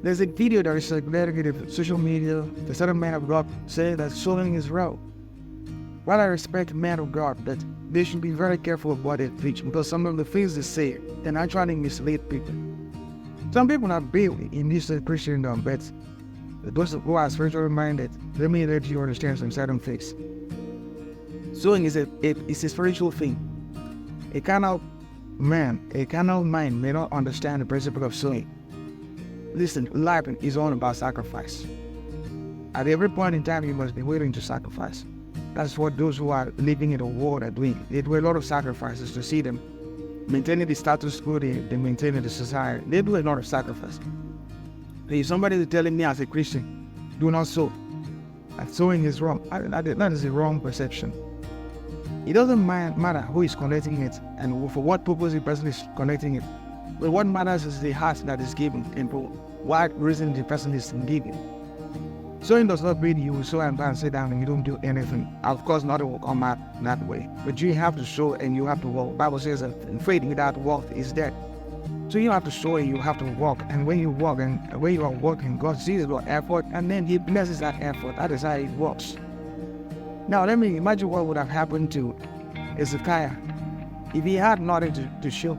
There's a video that is circulating in social media. The certain man of God saying that sowing is wrong. While I respect men of God, that they should be very careful of what they preach, because some of the things they say can actually mislead people. Some people are built in this Christendom, but those who are spiritually minded, let me let you understand some certain things. Sowing is a spiritual thing. A carnal mind may not understand the principle of sowing. Listen, life is all about sacrifice. At every point in time, you must be willing to sacrifice. That's what those who are living in the world are doing. They do a lot of sacrifices to see them maintaining the status quo, they maintain the society. They do a lot of sacrifice. If somebody is telling me as a Christian, do not sow, and sowing is wrong, that is a wrong perception. It doesn't matter who is collecting it and for what purpose the person is collecting it. But what matters is the heart that is given and for what reason the person is giving. Sowing does not mean you will sow and sit down and you don't do anything. Of course, nothing will come out that way. But you have to sow and you have to walk. The Bible says that faith without work is dead. So you have to sow and you have to walk. And when you walk and when you are walking, God sees your effort and then He blesses that effort. That is how it works. Now let me imagine what would have happened to Hezekiah if he had nothing to show.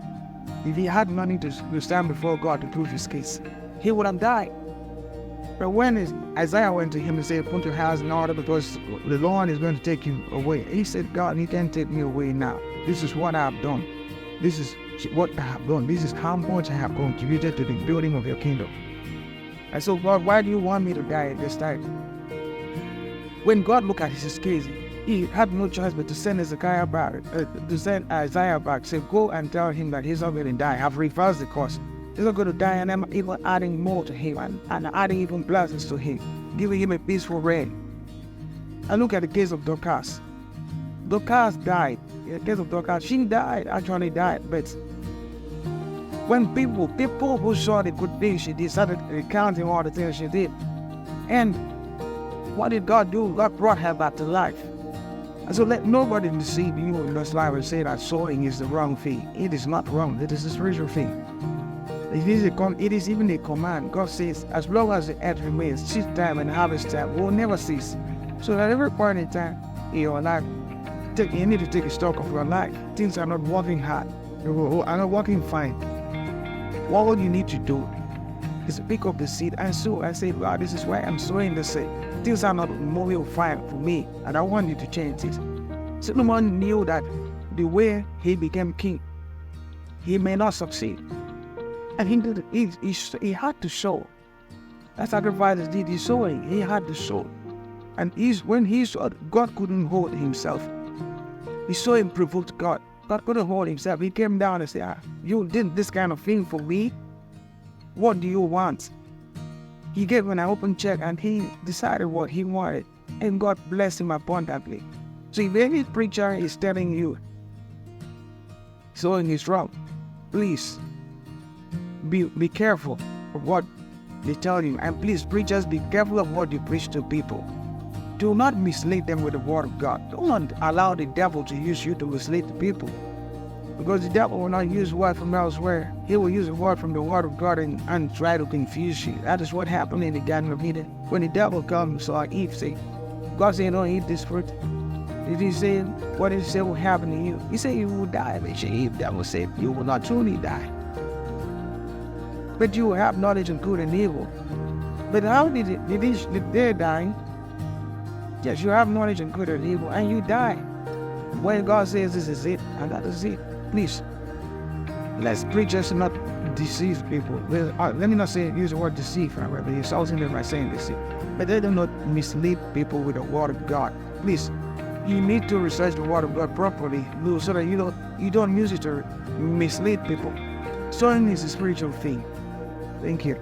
If he had nothing to stand before God to prove his case, he would have died. But when Isaiah went to him and said, put your house in order because the Lord is going to take you away. He said, God, you can't take me away now. This is what I have done. This is what I have done. This is how much I have contributed to the building of your kingdom. And so, God, why do you want me to die at this time? When God looked at his case, he had no choice but to send Hezekiah back, to send Isaiah back. Say, go and tell him that he's not going to die. I've reversed the course. He's not going to die, and I'm even adding more to him and adding even blessings to him, giving him a peaceful reign. And look at the case of Dorcas. Dorcas died. In the case of Dorcas, she actually died. But when people who saw the good things she did started recounting all the things she did, and what did God do? God brought her back to life. And so let nobody deceive you in this life and say that sowing is the wrong thing. It is not wrong. It is a spiritual thing. It is even a command. God says, as long as the earth remains, seed time and harvest time will never cease. So at every point in time in your life, you need to take a stock of your life. Things are not working hard. Are not working fine. All you need to do is to pick up the seed and sow and say, God, this is why I'm sowing the seed. Things are not moving fine for me, and I want you to change it. Solomon knew that the way he became king, he may not succeed. And he had to sow. That sacrifice is did his sowing. He had to sow. And when he saw, God couldn't hold himself. His sowing provoked God. God couldn't hold himself. He came down and said, you did this kind of thing for me? What do you want? He gave him an open check and he decided what he wanted. And God blessed him abundantly. So if any preacher is telling you sowing is wrong, please be careful of what they tell you. And please, preachers, be careful of what you preach to people. Do not mislead them with the word of God. Don't allow the devil to use you to mislead the people. Because the devil will not use word from elsewhere. He will use a word from the word of God and try to confuse you. That is what happened in the Garden of Eden. When the devil comes, saw Eve say, God said, don't eat this fruit. Did he say, what did he say will happen to you? He said, you will die. But Eve, devil said, you will not truly die. But you will have knowledge of good and evil. But how did they die? Yes, you have knowledge of good and evil, and you die. When God says this is it, and that is it. Please, let's preachers not deceive people. Let me not use the word deceive, however, you're insulting them by saying deceive. But they do not mislead people with the word of God. Please, you need to research the word of God properly, so that you don't use it to mislead people. Sowing is a spiritual thing. Thank you.